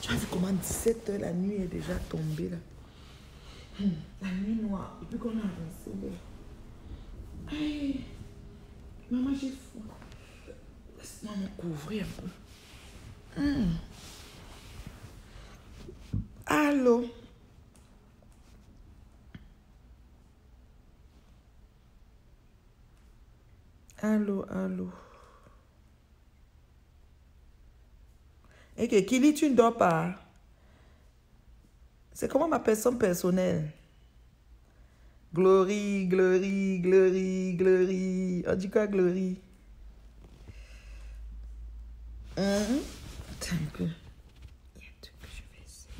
Tu as vu comment 17 h la nuit est déjà tombée là. La nuit noire. Et puis qu'on a avancé là. Hey, maman, j'ai froid. Laisse-moi me couvrir un peu. Allô? Allô, allô. Et que Kili, tu ne dors pas? C'est comment ma personne personnelle? Glory, glory, glory, glory. On dit quoi, glory? Attends un peu. Il y a un truc que je vais essayer.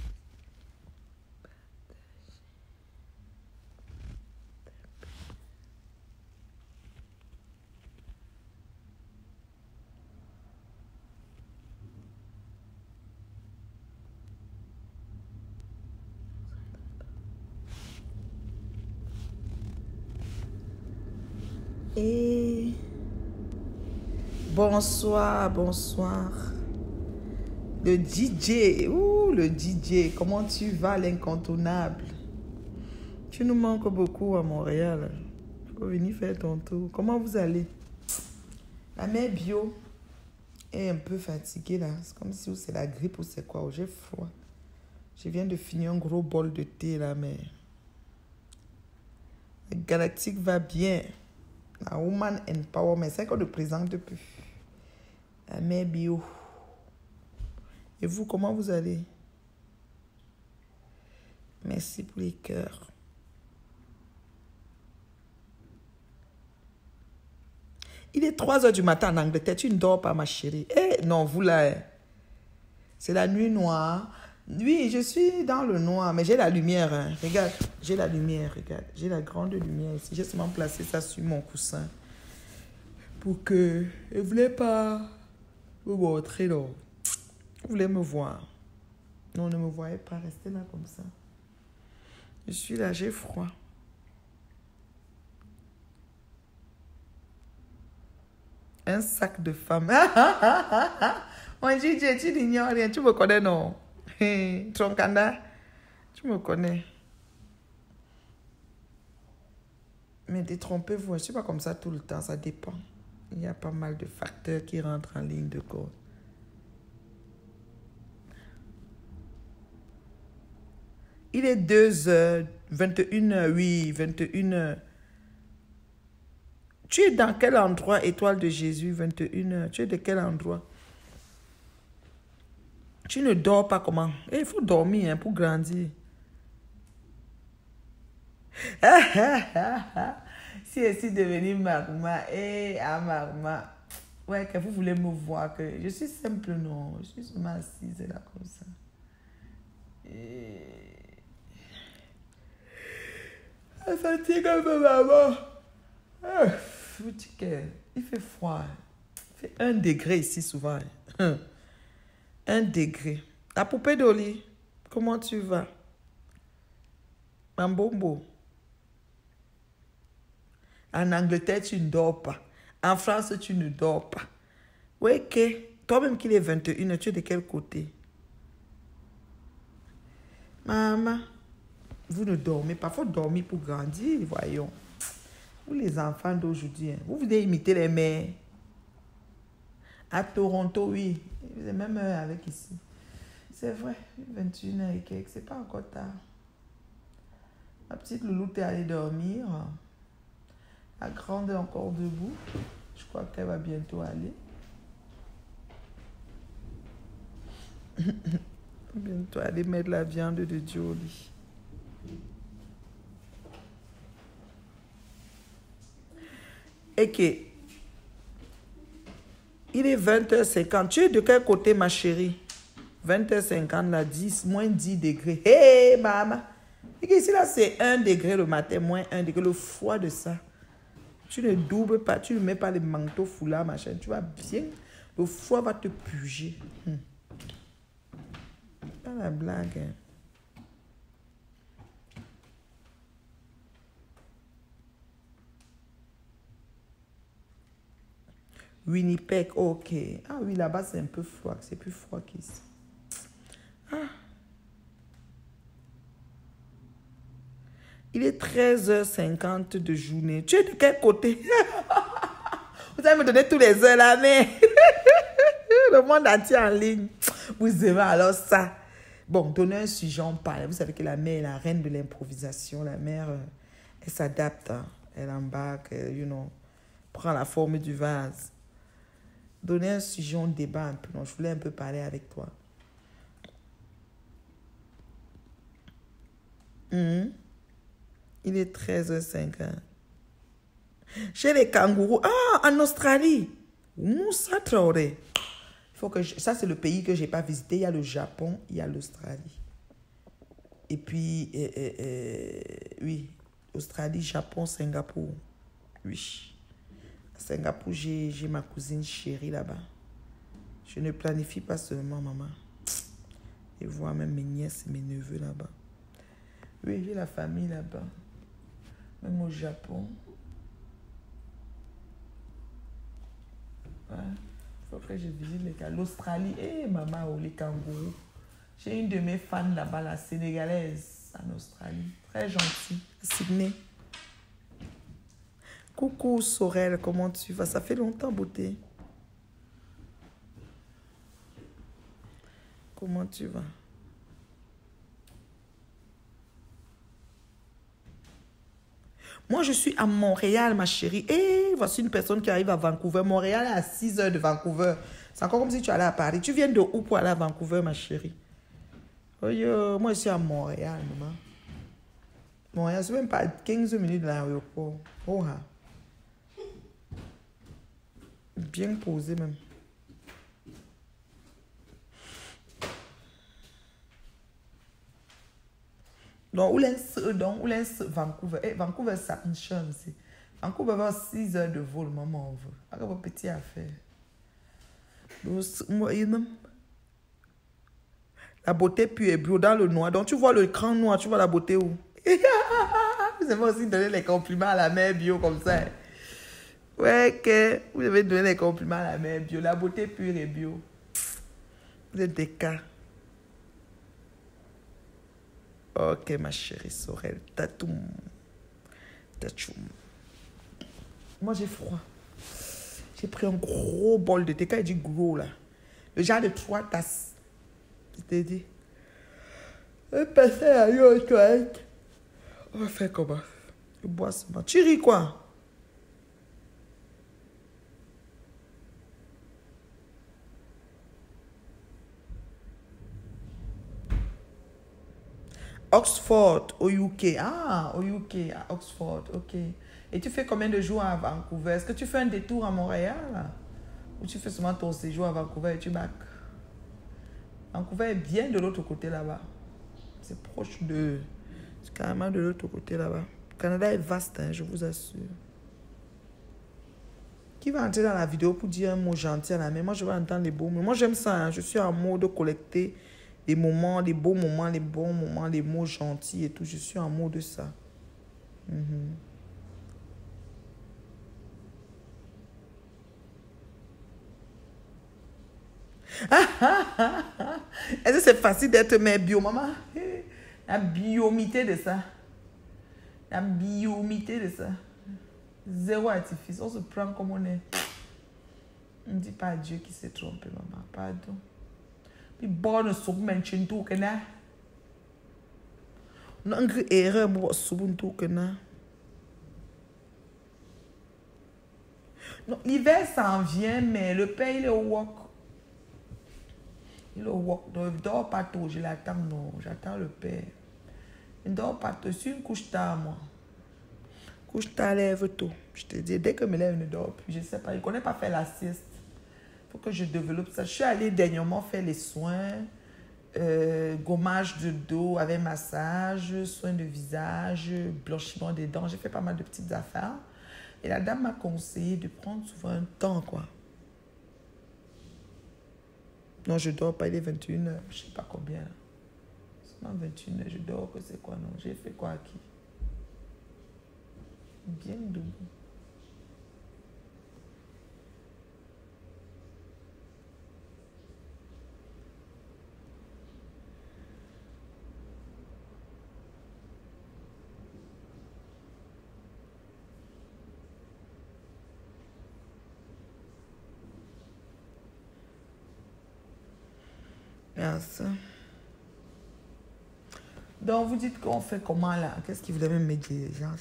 Et bonsoir, bonsoir. Le DJ, ouh, le DJ, comment tu vas, l'incontournable? Tu nous manques beaucoup à Montréal. Il faut venir faire ton tour. Comment vous allez? La mère Bio est un peu fatiguée là. C'est comme si c'est la grippe ou c'est quoi. J'ai froid. Je viens de finir un gros bol de thé là, mais la Galactique va bien. La Woman Empowerment, c'est qu'on ne présente plus. La mère Bio. Et vous, comment vous allez? Merci pour les cœurs. Il est 3 h du matin en Angleterre. Tu ne dors pas, ma chérie. Eh, non, vous là, c'est la nuit noire. Oui, je suis dans le noir, mais j'ai la lumière. Hein. Regarde, j'ai la lumière, regarde. J'ai la grande lumière ici. J'ai seulement placé ça sur mon coussin. Pour que... Je ne voulais pas vous montrer, non. Vous voulez me voir. Non, ne me voyez pas. Restez là comme ça. Je suis là, j'ai froid. Un sac de femme. Mon DJ, tu n'ignores rien. Tu me connais, non? Troncanda, tu me connais. Mais détrompez-vous, je ne suis pas comme ça tout le temps, ça dépend. Il y a pas mal de facteurs qui rentrent en ligne de compte. Il est 2 h, 21 h, oui, 21 h. Tu es dans quel endroit, étoile de Jésus, 21 h? Tu es de quel endroit? Tu ne dors pas comment? Il faut dormir hein, pour grandir. Si je suis devenue Marma, Marma. Ouais, que vous voulez me voir, que je suis simple, non. Je suis seulement assise là comme ça. Ça fatigue un peu, maman. Vous dites qu'il fait froid. Il fait 1 degré ici souvent. 1 degré. La poupée d'Oli, comment tu vas? Mambombo. En Angleterre, tu ne dors pas. En France, tu ne dors pas. Oui, que toi-même qu'il est 21 h, tu es de quel côté? Maman, vous ne dormez pas. Il faut dormir pour grandir, voyons. Vous, les enfants d'aujourd'hui, hein, vous voulez imiter les mères. À Toronto, oui. Vous êtes même avec ici. C'est vrai, 21 h et quelques, c'est pas encore tard. Ma petite louloute est allée dormir. La grande est encore debout. Je crois qu'elle va bientôt aller. Bientôt aller mettre la viande de Dieu au lit. Et que il est 20 h 50. Tu es de quel côté, ma chérie? 20 h 50, là, 10, moins 10 degrés. Hé, maman! Et que ici, là, c'est 1 degré le matin, moins 1 degré. Le froid de ça. Tu ne doubles pas, tu ne mets pas les manteaux foulards, machin. Tu vas bien. Le froid va te puger. Pas la blague. Hein. Winnipeg, ok. Ah oui, là-bas, c'est un peu froid. C'est plus froid qu'ici. Ah. Il est 13h50 de journée. Tu es de quel côté? Vous allez me donner tous les heures là, mais le monde entier en ligne. Vous aimez alors ça. Bon, donnez un sujet, on parle. Vous savez que la mère est la reine de l'improvisation. La mère, elle s'adapte. Hein. Elle embarque, prend la forme du vase. Donnez un sujet, on débat un peu. Donc, je voulais un peu parler avec toi. Il est 13h05. Chez les kangourous. Ah, en Australie. Moussa Traoré. Ça, c'est le pays que je n'ai pas visité. Il y a le Japon, il y a l'Australie. Et puis, oui, Australie, Japon, Singapour. Oui. À Singapour, j'ai ma cousine chérie là-bas. Je ne planifie pas seulement, maman. Et voir même mes nièces et mes neveux là-bas. Oui, j'ai la famille là-bas. Même au Japon. Ouais. Il faut que je visite les cas. L'Australie. Eh, maman, oh, les kangourous. J'ai une de mes fans là-bas, la sénégalaise, en Australie. Très gentille. À Sydney. Coucou, Sorel, comment tu vas? Ça fait longtemps, beauté. Comment tu vas? Moi, je suis à Montréal, ma chérie. Et voici une personne qui arrive à Vancouver. Montréal est à 6 heures de Vancouver. C'est encore comme si tu allais à Paris. Tu viens de où pour aller à Vancouver, ma chérie? Oh, moi, je suis à Montréal, maman. Montréal, c'est même pas 15 minutes de l'aéroport. Oh, ah. Bien posé, même. Donc, où est Vancouver? Vancouver, ça une chance. Vancouver va 6 heures de vol, maman, on veut. Avec vos petites affaires. La beauté pure et bio dans le noir. Donc, tu vois le cran noir, tu vois la beauté où? Vous avez aussi donné les compliments à la mère bio comme ça. Ouais, que vous devez donner les compliments à la mère bio. La beauté pure et bio. Vous êtes des cas. Ok, ma chérie Sorel. Tatoum. Tatoum. Moi, j'ai froid. J'ai pris un gros bol de thé. Quand il dit gros, là. Le genre de 3 tasses. Je t'ai dit. Je vais passer à une toilette. On va faire comment? Je bois seulement. Tu ris quoi? Oxford, au UK. Ah, au UK, à Oxford, ok. Et tu fais combien de jours à Vancouver? Est-ce que tu fais un détour à Montréal? Ou tu fais seulement ton séjour à Vancouver et tu back? Vancouver est bien de l'autre côté là-bas. C'est proche de... C'est carrément de l'autre côté là-bas. Le Canada est vaste, hein, je vous assure. Qui va entrer dans la vidéo pour dire un mot gentil à la main? Moi, je vais entendre les beaux mots. Moi, j'aime ça. Hein. Je suis en mode collecter les moments, les beaux moments, les bons moments, les mots gentils et tout. Je suis en mode de ça. Est-ce que c'est facile d'être mère bio, maman? La biomité de ça. La biomité de ça. Zéro artifice. On se prend comme on est. On ne dit pas à Dieu qui s'est trompé, maman. Pardon. Puis bon, soupe mention tout que na. On a une erreur pour soupe tout que na. L'hiver s'en vient, mais le père il est au wok. Il est au wok. Donc, il ne dort pas tôt. Je l'attends, non. J'attends le père. Il ne dort pas tôt. Je suis une couche tard, moi. Couche tard, lève tôt. Je te dis, dès que me lève, il ne dort plus. Je ne sais pas. Il ne connaît pas faire la sieste. Il faut que je développe ça. Je suis allée dernièrement faire les soins. Gommage de dos avec massage, soins de visage, blanchiment des dents. J'ai fait pas mal de petites affaires. Et la dame m'a conseillé de prendre souvent un temps, quoi. Non, je dors pas, il est 21h. Je sais pas combien. Seulement 21h, je dors, que c'est quoi, non? J'ai fait quoi à qui? Bien debout. Yes. Donc, vous dites qu'on fait comment là? Qu'est-ce qui voulait même me dire, gens?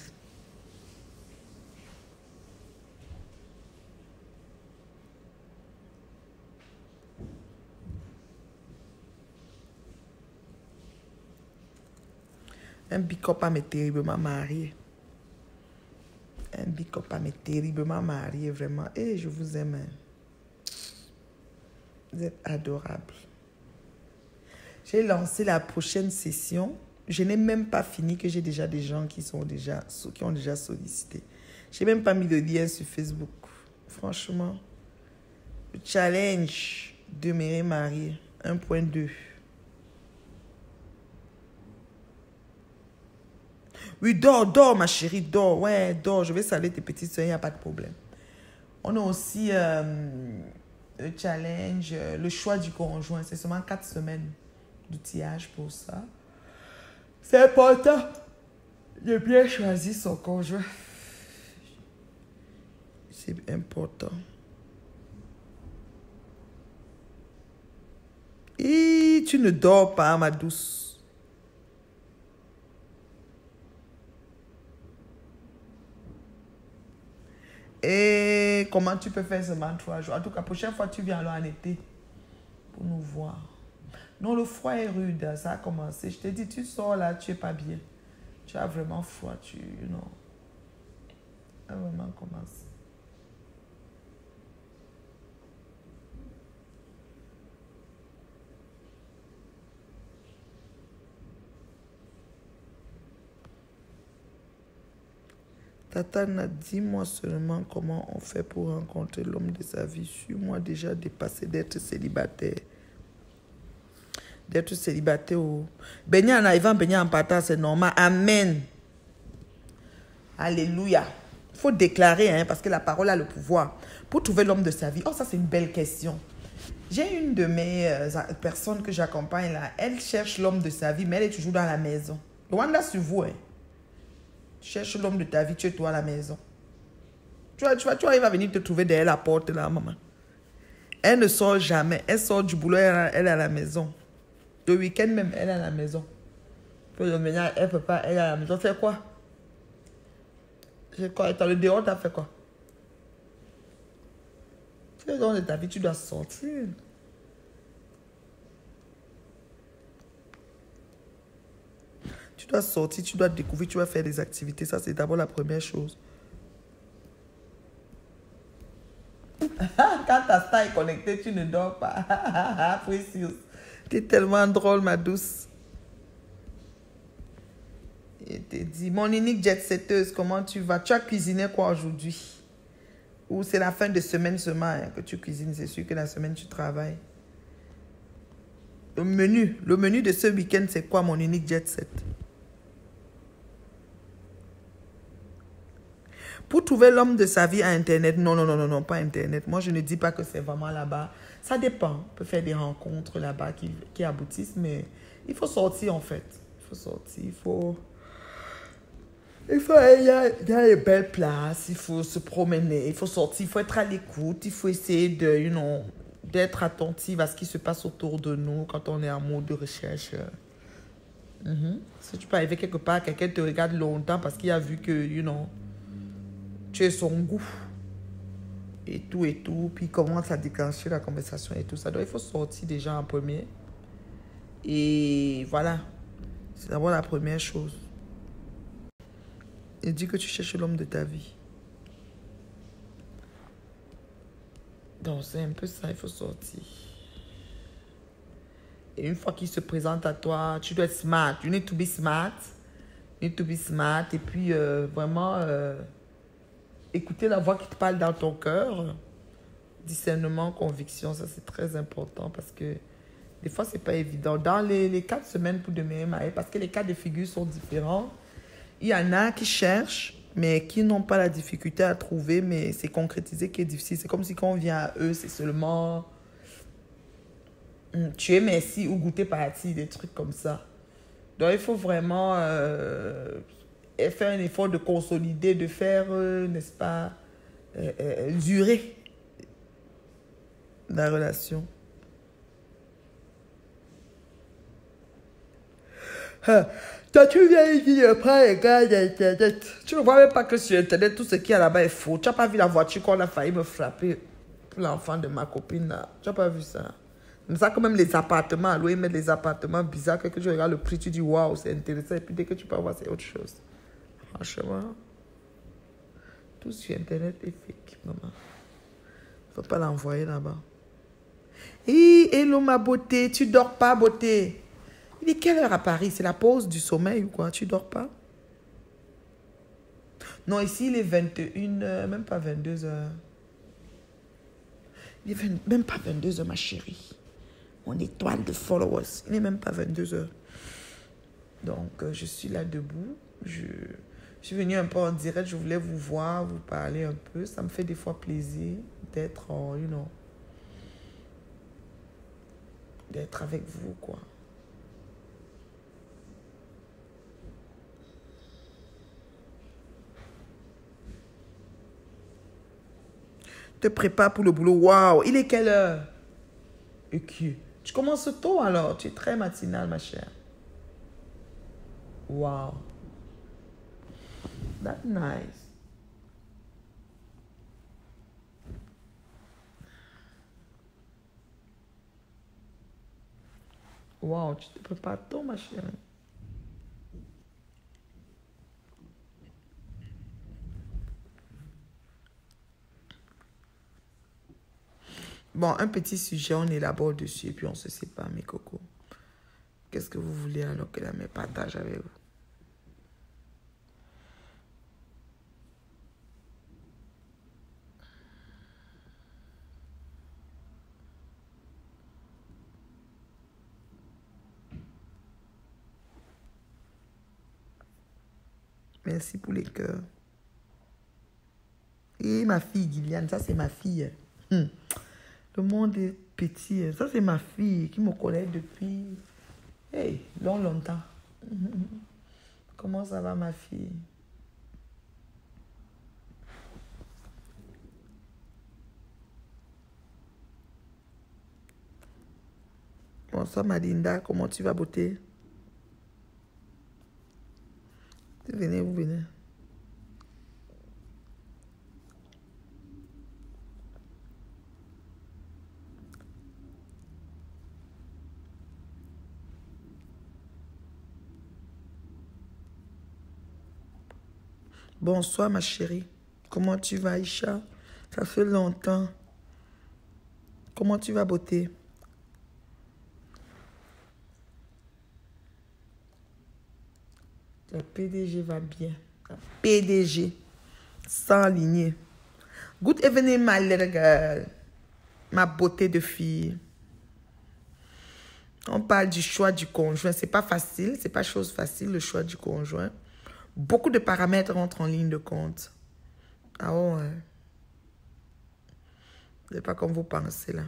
Un bicop m'est terriblement marié. Un bicop m'est terriblement marié, vraiment. Et je vous aime. Vous êtes adorables. J'ai lancé la prochaine session. Je n'ai même pas fini que j'ai déjà des gens qui ont déjà sollicité. Je n'ai même pas mis le lien sur Facebook. Franchement, le challenge demeurer marié 1.2. Oui, dors, ma chérie, dors. Ouais, dors. Je vais saluer tes petites soeurs, il n'y a pas de problème. On a aussi le challenge, le choix du conjoint. C'est seulement 4 semaines d'outillage pour ça. C'est important de bien choisir son conjoint. C'est important. Et tu ne dors pas, ma douce. Et comment tu peux faire seulement 3 jours? En tout cas, la prochaine fois, tu viens alors en été pour nous voir. Non, le froid est rude, ça a commencé. Je te dis, tu sors là, tu n'es pas bien. Tu as vraiment froid, non. Ça a vraiment commencé. Tatana, dis-moi seulement comment on fait pour rencontrer l'homme de sa vie. Suis-moi déjà dépassé d'être célibataire. D'être célibataire. Baigner en arrivant, baigner en partant, c'est normal. Amen. Alléluia. Il faut déclarer, parce que la parole a le pouvoir. Pour trouver l'homme de sa vie. Oh, ça, c'est une belle question. J'ai une de mes personnes que j'accompagne là. Elle cherche l'homme de sa vie, mais elle est toujours dans la maison. Rwanda sur vous, Tu cherches l'homme de ta vie, tu es toi à la maison. Tu arrives à venir te trouver derrière la porte là, maman. Elle ne sort jamais. Elle sort du boulot, elle est à la maison. Le week-end même, elle est à la maison. Puis le ménage, elle ne peut pas, elle est à la maison. C'est quoi? C'est quoi? Dans le dehors, tu as fait quoi? Tu es dans ta vie, tu dois sortir. Tu dois sortir, tu dois découvrir, tu dois faire des activités. Ça, c'est d'abord la première chose. Quand ta star est connectée, tu ne dors pas. Précieuse. Tu es tellement drôle, ma douce. Et te dit, mon unique jet-setteuse, comment tu vas? Tu as cuisiné quoi aujourd'hui? Ou c'est la fin de semaine seulement que tu cuisines? C'est sûr que la semaine, tu travailles. Le menu de ce week-end, c'est quoi, mon unique jet-set? Pour trouver l'homme de sa vie à Internet, non, pas Internet. Moi, je ne dis pas que c'est vraiment là-bas. Ça dépend. On peut faire des rencontres là-bas qui aboutissent, mais il faut sortir en fait. Il faut sortir, il y a des belles places, il faut se promener, il faut sortir, il faut être à l'écoute, il faut essayer d'être attentif à ce qui se passe autour de nous quand on est en mode de recherche. Si tu peux arriver quelque part, quelqu'un te regarde longtemps parce qu'il a vu que, tu es son goût. Et tout. Puis il commence à déclencher la conversation et tout ça. Donc il faut sortir déjà en premier. Et voilà. C'est d'abord la première chose. Et dis que tu cherches l'homme de ta vie. Donc c'est un peu ça, il faut sortir. Et une fois qu'il se présente à toi, tu dois être smart. You need to be smart. You need to be smart. Et puis vraiment... écouter la voix qui te parle dans ton cœur. Discernement, conviction, ça c'est très important parce que des fois c'est pas évident. Dans les 4 semaines pour demeurer marié, parce que les cas de figure sont différents. Il y en a qui cherchent, mais qui n'ont pas la difficulté à trouver, mais c'est concrétisé qui est difficile. C'est comme si quand on vient à eux, c'est seulement tu es merci ou goûter parti, des trucs comme ça. Donc il faut vraiment faire un effort de consolider, de faire, n'est-ce pas, durer la relation. Hein. Toi, tu viens ici, je prends les gars d'Internet. Tu ne vois même pas que sur Internet, tout ce qu'il y a là-bas est faux. Tu n'as pas vu la voiture qu'on a failli me frapper pour l'enfant de ma copine là. Tu n'as pas vu ça? C'est ça quand même les appartements, à louer, mettre les appartements bizarres, que tu regardes le prix, tu dis waouh, c'est intéressant. Et puis dès que tu peux voir, c'est autre chose. Franchement, tout sur Internet est fake, maman. Il ne faut pas l'envoyer là-bas. Hello ma beauté, tu dors pas, beauté? Il est quelle heure à Paris? C'est la pause du sommeil ou quoi? Tu dors pas? Non, ici il est 21h, même pas 22h. Il est même pas 22h, ma chérie. Mon étoile de followers. Il n'est même pas 22h. Donc, je suis là debout. Je suis venue un peu en direct. Je voulais vous voir, vous parler un peu. Ça me fait des fois plaisir d'être, d'être avec vous, quoi. Te prépare pour le boulot. Waouh, il est quelle heure? Ok. Tu commences tôt alors. Tu es très matinale, ma chère. Wow. That's nice. Wow, tu te prépares tôt, ma chérie. Bon, un petit sujet, on élabore dessus et puis on se sépare, mes cocos. Qu'est-ce que vous voulez alors que la mère partage avec vous? Merci pour les cœurs. Et ma fille, Gilliane, ça c'est ma fille. Le monde est petit. Ça c'est ma fille qui me connaît depuis longtemps. Comment ça va, ma fille? Bonsoir, Madinda. Comment tu vas, beauté? Venez, vous venez. Bonsoir, ma chérie. Comment tu vas, Aïcha? Ça fait longtemps. Comment tu vas, beauté? La PDG va bien. La PDG. Sans lignée. Good evening, my little girl. Ma beauté de fille. On parle du choix du conjoint. C'est pas facile. C'est pas chose facile, le choix du conjoint. Beaucoup de paramètres entrent en ligne de compte. Ah ouais. C'est pas comme vous pensez, là.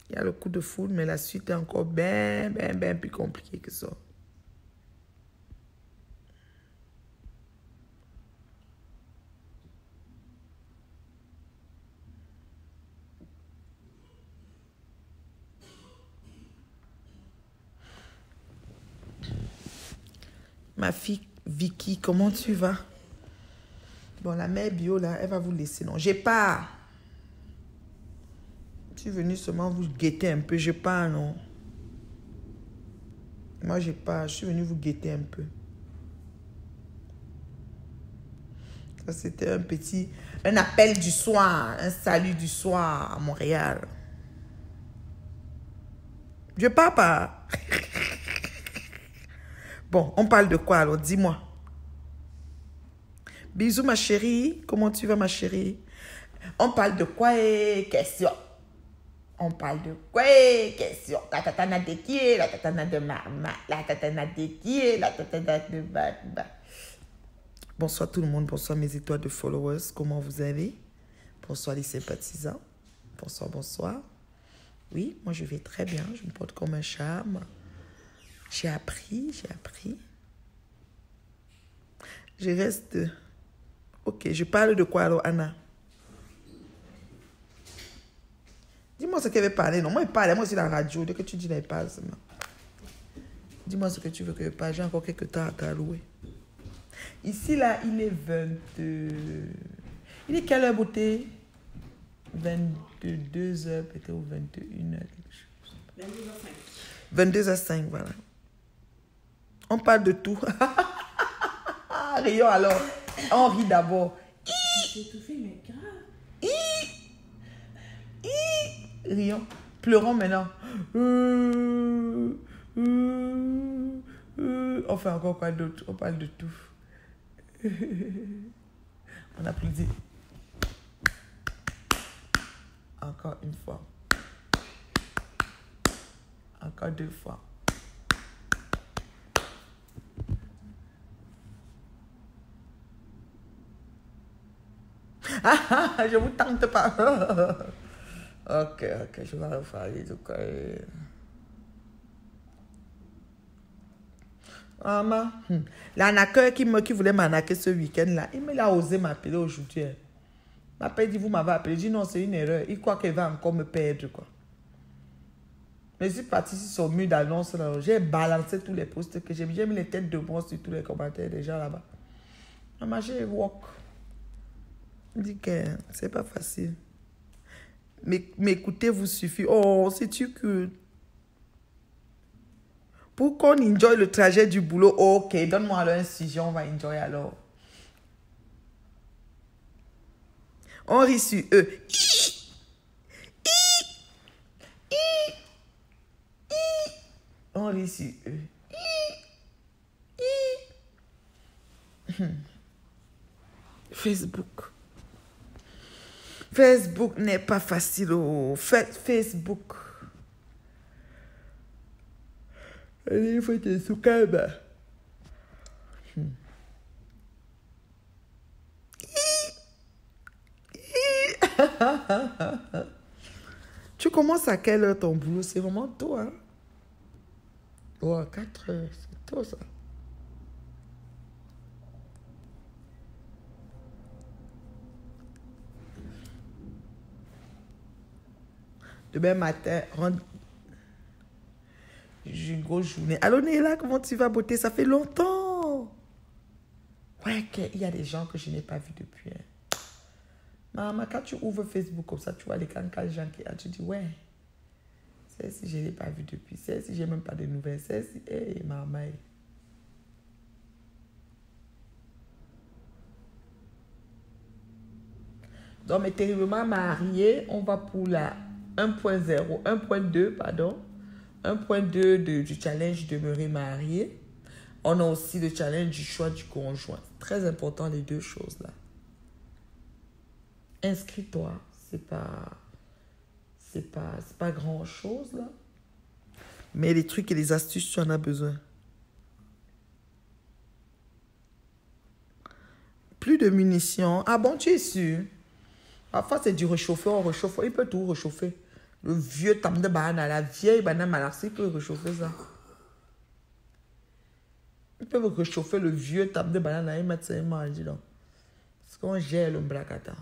Il y a le coup de foudre, mais la suite est encore bien plus compliquée que ça. Ma fille Vicky, comment tu vas? Bon, la mère bio, là, elle va vous laisser. Non, j'ai pas. Je suis venue seulement vous guetter un peu. J'ai pas, non. Moi, j'ai pas. Je suis venue vous guetter un peu. Ça, c'était un appel du soir. Un salut du soir à Montréal. Je pars pas. Bon, on parle de quoi alors? Dis-moi. Bisous, ma chérie. Comment tu vas, ma chérie? On parle de quoi et question? On parle de quoi et question? La tatana de qui est? La tatana de maman. La tatana de qui est? La tatana de maman. Bonsoir tout le monde. Bonsoir mes étoiles de followers. Comment vous allez? Bonsoir les sympathisants. Bonsoir, bonsoir. Oui, moi je vais très bien. Je me porte comme un charme. J'ai appris. Je reste... Ok, je parle de quoi alors, Anna? Dis-moi ce qu'elle veut parler. Non, moi, elle parle. Moi, c'est la radio. Dès que tu dis, elle parle seulement. Dis-moi ce que tu veux que je parle. J'ai encore quelques temps à t'allouer. Ici, là, il est 22. Il est quelle heure, beauté? 22 heures, peut-être, ou 21 heures, quelque chose. 22h05, voilà. On parle de tout. Rions alors. On rit d'abord. J'ai étouffé, mais grave. Rions. Pleurons maintenant. On fait encore quoi d'autre? On parle de tout. On applaudit. Encore une fois. Encore 2 fois. Je vous tente pas. Ok, je vais refaire les trucs. Maman, l'arnaqueur qui voulait m'arnaquer ce week-end-là, il a osé m'appeler aujourd'hui. Il m'a dit, vous m'avez appelé. Je dis non, c'est une erreur. Il croit qu'il va encore me perdre, quoi. Mais je suis partie sur son mur d'annonce. J'ai balancé tous les posts que j'ai mis. J'ai mis les têtes de moi sur tous les commentaires des gens là-bas. Maman, j'ai walk. Il dit que c'est pas facile. Mais écoutez, vous suffit. Oh, c'est-tu que... Pour qu'on enjoy le trajet du boulot, ok, donne-moi alors un sujet, on va enjoy alors. On rit sur eux. On rit sur eux. Facebook. Facebook n'est pas facile. Oh. Facebook. Il faut te soukaber. Tu commences à quelle heure ton boulot? C'est vraiment tôt, hein? Oh, 4 heures, c'est tôt ça. Demain matin, j'ai une grosse journée. Allô, Néla, comment tu vas, beauté? Ça fait longtemps. Ouais, il y a des gens que je n'ai pas vus depuis. Hein. Maman, quand tu ouvres Facebook comme ça, tu vois les gens qui ont. Tu dis, ouais, c'est si je ne l'ai pas vu depuis. C'est si je n'ai même pas de nouvelles. C'est si, hey, maman. Donc, mais terriblement marié, on va pour la 1.0, 1.2, pardon. 1.2 du challenge demeurer marié. On a aussi le challenge du choix du conjoint. Très important, les deux choses-là. Inscris-toi. C'est pas grand-chose, là. Mais les trucs et les astuces, tu en as besoin. Plus de munitions. Ah bon, tu es sûr? Parfois, c'est du réchauffeur, on réchauffe. Il peut tout réchauffer. Le vieux tam de banane, la vieille banane malarcie, il peut réchauffer ça. Ils peuvent réchauffer le vieux tam de banane et mettre ça et manger. Parce qu'on gère le bracata.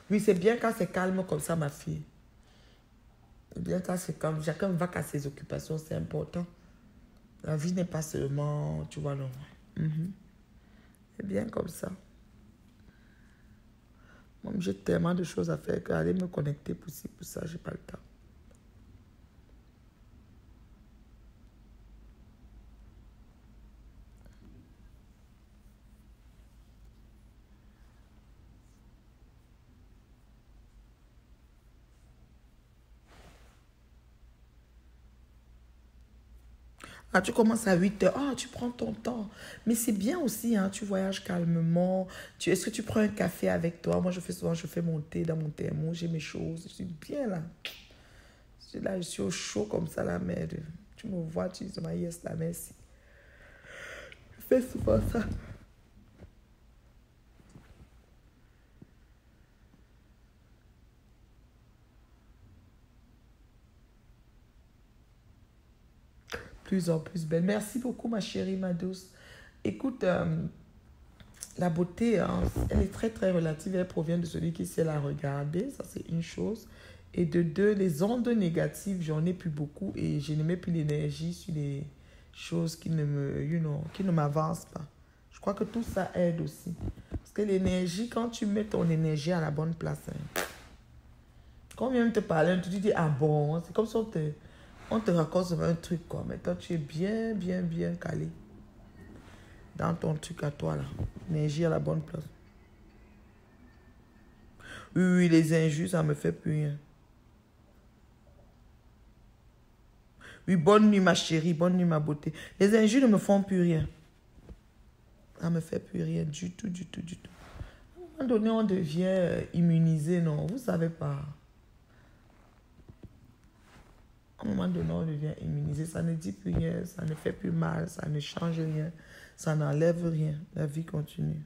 Oui, c'est bien quand c'est calme comme ça, ma fille. C'est bien quand c'est calme. Chacun va qu'à ses occupations, c'est important. La vie n'est pas seulement, tu vois, non. C'est bien comme ça. Moi, j'ai tellement de choses à faire qu'aller me connecter pour ci, pour ça, j'ai pas le temps. Ah, tu commences à 8 heures. Ah, tu prends ton temps. Mais c'est bien aussi, hein, tu voyages calmement. Est-ce que tu prends un café avec toi? Moi, je fais mon thé dans mon thermos. J'ai mes choses. Je suis bien là. Je suis là, je suis au chaud comme ça, la merde. Tu me vois, tu dis, yes, la merci. Je fais souvent ça. Plus en plus belle. Merci beaucoup, ma chérie, ma douce. Écoute, la beauté, hein, elle est très très relative. Elle provient de celui qui sait la regarder. Ça, c'est une chose. Et de deux, les ondes négatives, j'en ai plus beaucoup et je ne mets plus l'énergie sur les choses qui ne me, qui ne m'avancent pas. Je crois que tout ça aide aussi. Parce que l'énergie, quand tu mets ton énergie à la bonne place, hein, quand on vient te parler, tu te dis, ah bon, c'est comme si on te raconte un truc, quoi. Mais toi, tu es bien, bien, bien calé dans ton truc à toi, là. L'énergie à la bonne place. Oui, oui, les injures, ça ne me fait plus rien. Oui, bonne nuit, ma chérie, bonne nuit, ma beauté. Les injures ne me font plus rien. Ça ne me fait plus rien du tout, du tout, du tout. À un moment donné, on devient immunisé, non? Vous ne savez pas. À un moment donné, on devient immunisé. Ça ne dit plus rien, ça ne fait plus mal, ça ne change rien, ça n'enlève rien. La vie continue.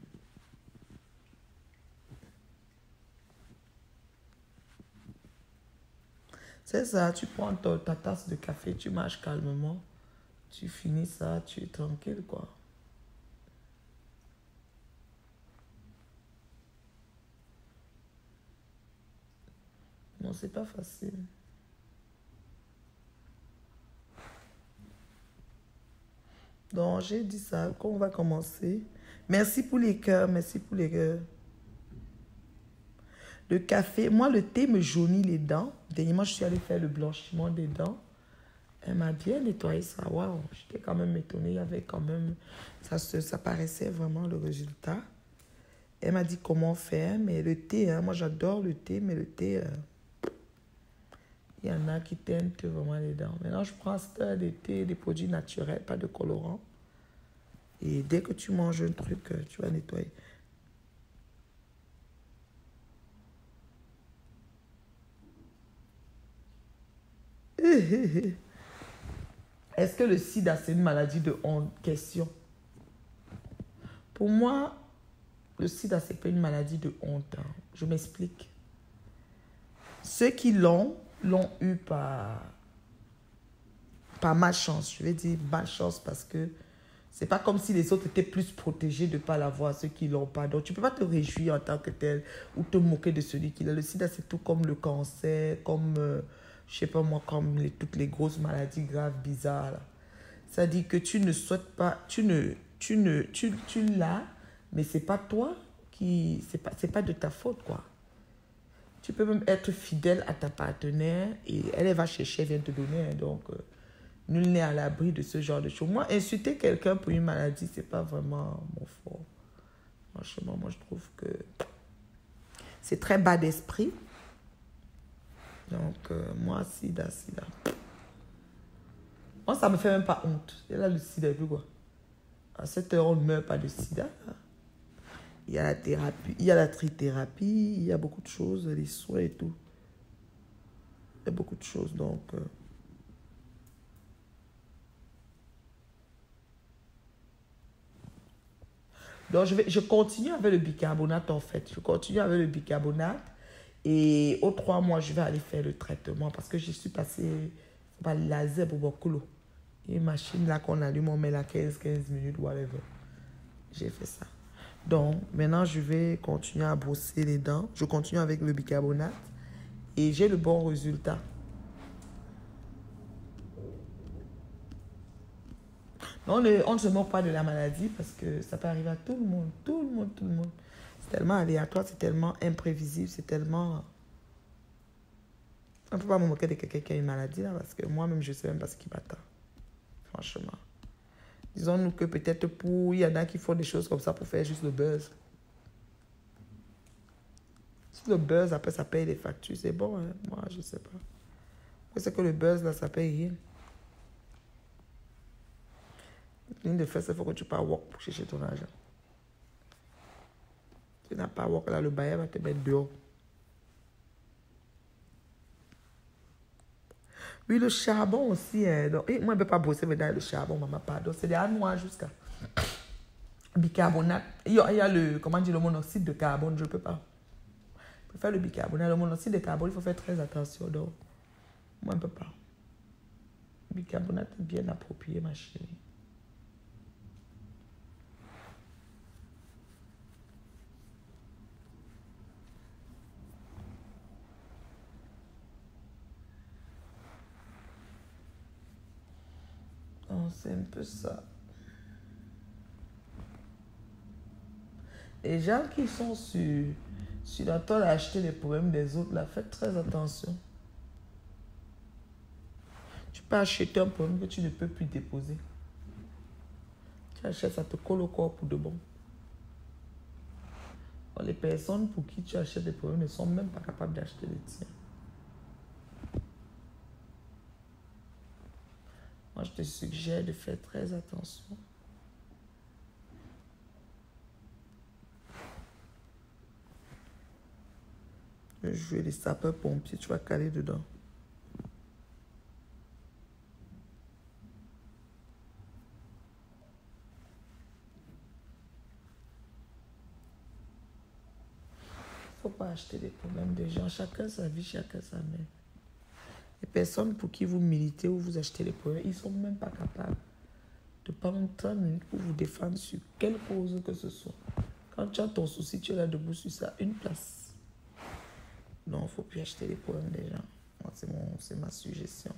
C'est ça, tu prends ta tasse de café, tu marches calmement, tu finis ça, tu es tranquille, quoi. Non, c'est pas facile. Donc, j'ai dit ça, qu'on va commencer. Merci pour les cœurs, merci pour les cœurs. Le café, moi, le thé me jaunit les dents. Dernièrement, je suis allée faire le blanchiment des dents. Elle m'a bien nettoyé ça. Waouh, j'étais quand même étonnée. Il y avait quand même... Ça paraissait vraiment le résultat. Elle m'a dit comment faire. Mais le thé, hein, moi, j'adore le thé. Mais le thé, il y en a qui teintent vraiment les dents. Maintenant, je prends des thés, des produits naturels, pas de colorants. Et dès que tu manges un truc, tu vas nettoyer. Est-ce que le sida, c'est une maladie de honte? Question. Pour moi, le sida, c'est pas une maladie de honte. Hein. Je m'explique. Ceux qui l'ont eu par malchance. Je vais dire malchance parce que c'est pas comme si les autres étaient plus protégés de ne pas l'avoir, ceux qui l'ont pas. Donc, tu peux pas te réjouir en tant que tel ou te moquer de celui qui l'a. Le sida, c'est tout comme le cancer, comme, je sais pas moi, comme toutes les grosses maladies graves, bizarres. C'est-à-dire que tu ne souhaites pas, tu l'as, mais c'est pas toi qui, c'est pas de ta faute, quoi. Tu peux même être fidèle à ta partenaire et elle va chercher, elle vient te donner. Donc, nul n'est à l'abri de ce genre de choses. Moi, insulter quelqu'un pour une maladie, c'est pas vraiment mon fort. Franchement, moi, je trouve que c'est très bas d'esprit. Donc, moi, sida. Moi, ça me fait même pas honte. Et là, le sida, et puis quoi? À cette heure, on ne meurt pas de sida. Il y a la thérapie, il y a la trithérapie, il y a beaucoup de choses, les soins et tout. Il y a beaucoup de choses, donc... Donc, je continue avec le bicarbonate, en fait. Je continue avec le bicarbonate. Et aux 3 mois, je vais aller faire le traitement parce que je suis passée par le laser pour beaucoup. Il y a une machine là qu'on allume, on met là 15 minutes, whatever. J'ai fait ça. Donc, maintenant, je vais continuer à brosser les dents. Je continue avec le bicarbonate. Et j'ai le bon résultat. On ne se moque pas de la maladie parce que ça peut arriver à tout le monde. Tout le monde, tout le monde. C'est tellement aléatoire, c'est tellement imprévisible, c'est tellement... On ne peut pas me moquer de quelqu'un qui a une maladie là parce que moi-même, je ne sais même pas ce qui m'attend. Franchement. Disons-nous que peut-être il y en a qui font des choses comme ça pour faire juste le buzz. Si le buzz, après, ça paye les factures, c'est bon, hein? Moi, je ne sais pas. C'est que le buzz, là, ça paye rien. L'une des faits, il faut que tu partes work pour chercher ton argent. Tu n'as pas work, là, le bailleur va te mettre dehors. Oui, le charbon aussi. Donc, moi, je ne peux pas bosser maintenant le charbon, maman, pardon. C'est des mois jusqu'à bicarbonate. Il y a le, comment dire, le monoxyde de carbone, je ne peux pas. Pour faire le bicarbonate, le monoxyde de carbone, il faut faire très attention. Donc, moi, je ne peux pas. Le bicarbonate est bien approprié, ma chérie. c'est un peu ça. Les gens qui sont sur la toile à acheter les problèmes des autres, là, faites très attention. Tu peux acheter un problème que tu ne peux plus déposer. Tu achètes, ça te colle au corps pour de bon. Alors, les personnes pour qui tu achètes des problèmes ne sont même pas capables d'acheter les tiens. Moi, je te suggère de faire très attention. Je vais jouer les sapeurs-pompiers, tu vas caler dedans. Il ne faut pas acheter les problèmes des gens. Chacun sa vie, chacun sa mère. Les personnes pour qui vous militez ou vous achetez les problèmes, ils ne sont même pas capables de prendre 30 minutes pour vous défendre sur quelle cause que ce soit. Quand tu as ton souci, tu es là debout sur ça, une place. Non, il ne faut plus acheter les problèmes des gens. Moi, c'est ma suggestion.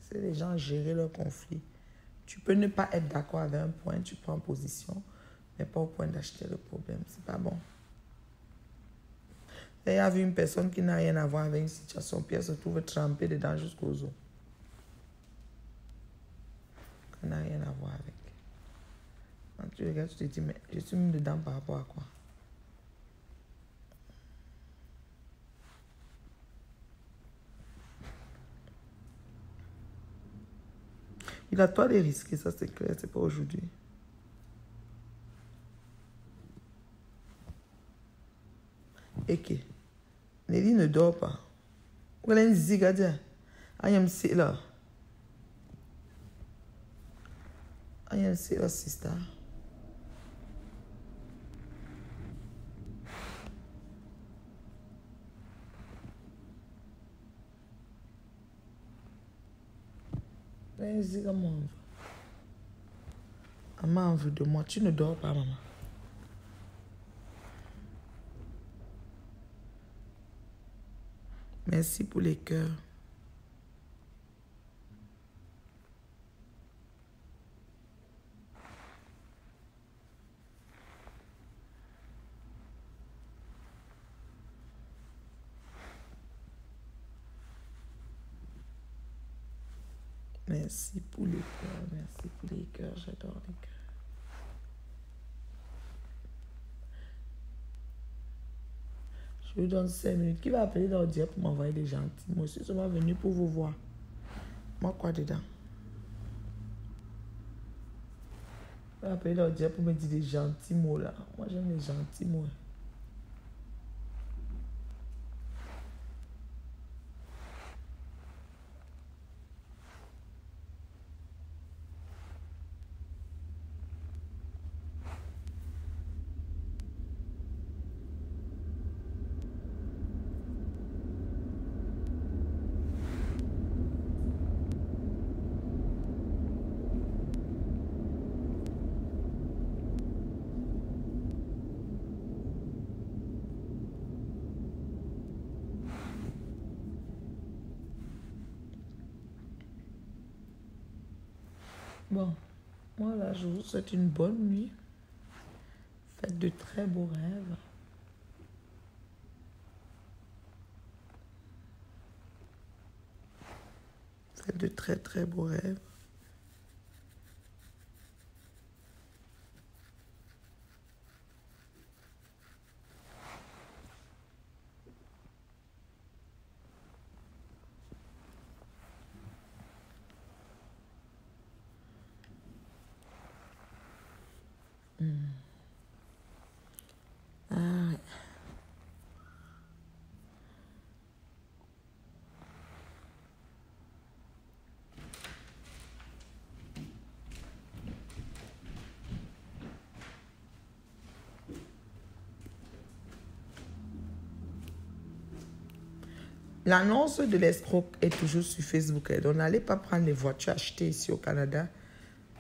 C'est les gens gérer leur conflit. Tu peux ne pas être d'accord avec un point, tu prends position, mais pas au point d'acheter le problème. C'est pas bon. Il y a vu une personne qui n'a rien à voir avec une situation, puis elle se trouve trempée dedans jusqu'aux os. Ça n'a rien à voir avec. Quand tu regardes, tu te dis, mais je suis mis dedans par rapport à quoi? Il a toi des risques, ça c'est clair, c'est pas aujourd'hui. Et que Nelly ne dort pas. Où est-ce que zigadia? I am sick là. I am sick, sister. Maman en veut de moi. Tu ne dors pas, maman. Merci pour les cœurs. Merci pour les cœurs. Merci pour les cœurs. J'adore les cœurs. Je vous donne 5 minutes. Qui va appeler dans le diable pour m'envoyer des gentils? Moi aussi, je suis venu pour vous voir. Moi, quoi dedans? Qui va appeler dans le diable pour me dire des gentils mots là? Moi, j'aime les gentils mots. Bon, moi là, je vous souhaite une bonne nuit. Faites de très beaux rêves. Faites de très très beaux rêves. Ah, l'annonce de l'escroc est toujours sur Facebook. Donc, n'allez pas prendre les voitures achetées ici au Canada.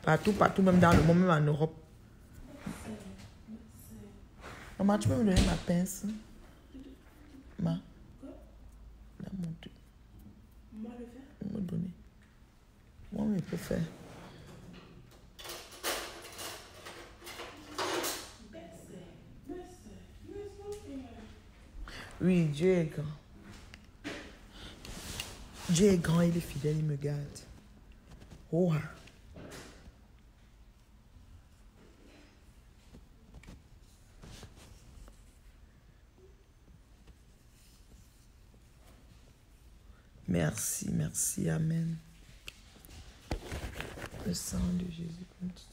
Partout, même dans le monde, même en Europe. Maman, tu peux me donner ma pince? Ma. Là, mon Dieu. Moi le faire? Me donner. Moi, Oui, il peut faire. Oui, Dieu est grand. Dieu est grand, il est fidèle, il me garde. Oh. Merci, merci, amen. Le sang de Jésus continue.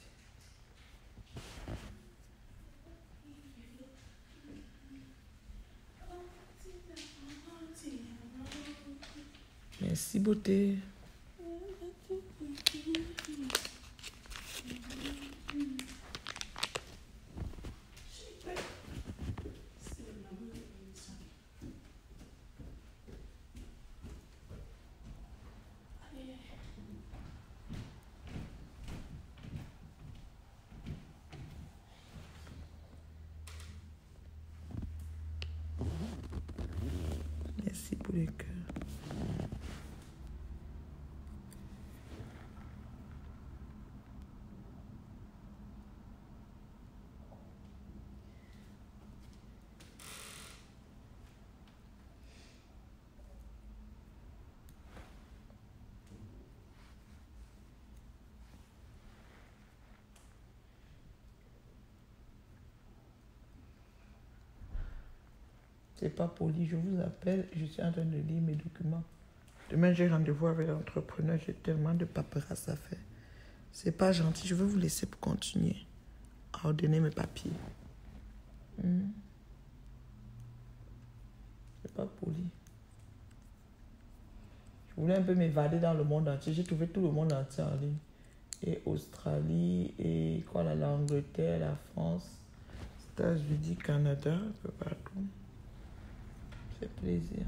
Merci, beauté. Merci pour les cœurs. C'est pas poli, je vous appelle, je suis en train de lire mes documents. Demain, j'ai rendez-vous avec l'entrepreneur, j'ai tellement de paperasse à faire. C'est pas gentil, je vais vous laisser pour continuer à ordonner mes papiers. C'est pas poli. Je voulais un peu m'évader dans le monde entier. J'ai trouvé tout le monde entier en ligne. Et Australie, et quoi là, l'Angleterre, la France, États-Unis, Canada, un peu partout. Ça fait plaisir.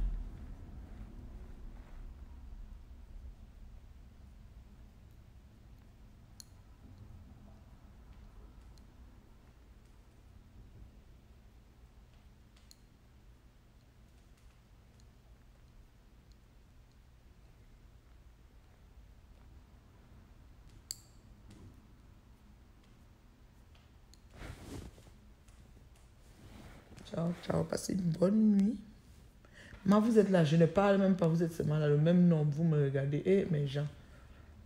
Ciao, ciao, passez une bonne nuit. Moi, vous êtes là, je ne parle même pas, vous êtes seulement là, le même nom, vous me regardez. Eh, mes gens,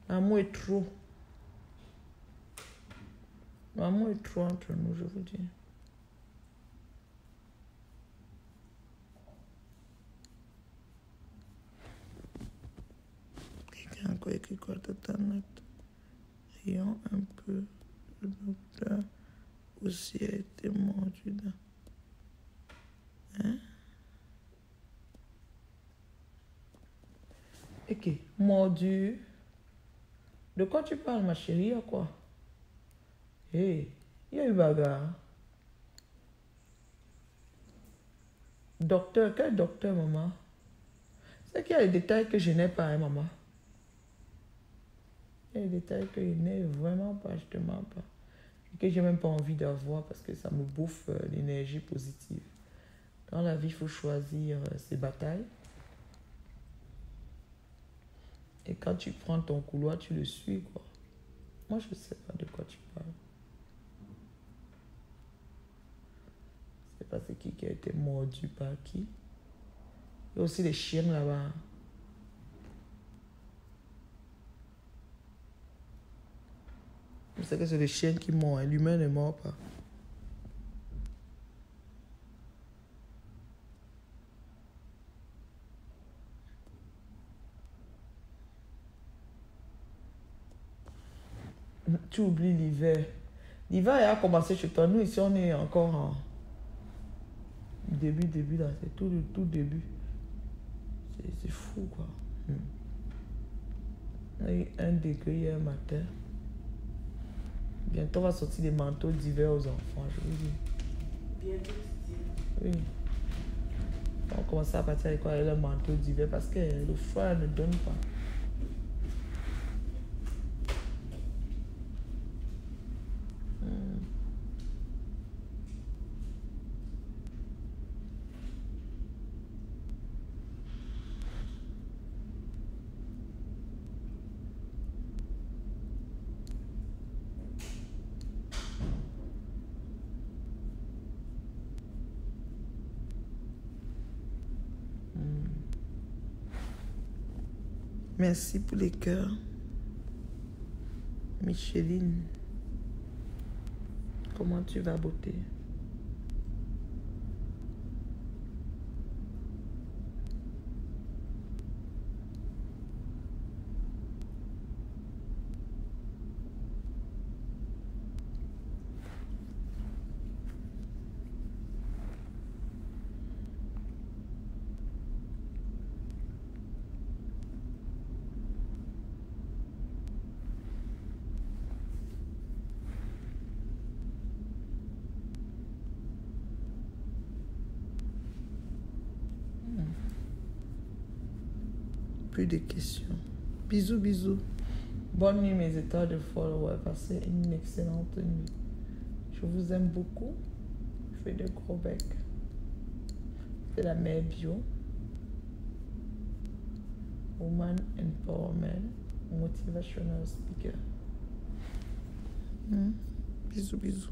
l'amour est trop. L'amour est trop entre nous, je vous dis. Quelqu'un a encore écrit quoi de ta note? Rions un peu. Le docteur aussi a été mordu dans... Hein? Ok, mordu. De quoi tu parles, ma chérie? À quoi? Hé, il y a eu bagarre. Docteur, quel docteur, maman? C'est qu'il y a des détails que je n'ai pas, hein, maman. Il y a des détails que je n'ai vraiment pas, je te mens pas. Et que j'ai même pas envie d'avoir parce que ça me bouffe l'énergie positive. Dans la vie, il faut choisir ses batailles. Et quand tu prends ton couloir, tu le suis, quoi. Moi, je ne sais pas de quoi tu parles. Je ne sais pas c'est qui a été mordu par qui. Il y a aussi les chiens là-bas. Je sais que c'est les chiens qui mordent. L'humain ne mord pas. Tu oublies l'hiver. L'hiver a commencé chez toi. Nous, ici, on est encore en début, là. C'est tout le tout début. C'est fou, quoi. On a eu 1 degré hier matin. Bientôt, on va sortir des manteaux d'hiver aux enfants, je vous dis. Bientôt, Oui. On va commencer à partir avec quoi? Avec le manteau d'hiver parce que le froid ne donne pas. Merci pour les cœurs. Micheline. Comment tu vas, beauté? Plus de questions. Bisous, bisous. Bonne nuit, mes états de followers. Passez une excellente nuit. Je vous aime beaucoup. Je fais de gros becs. C'est la mère bio. Woman Empowerment. Motivational speaker. Bisous, bisous.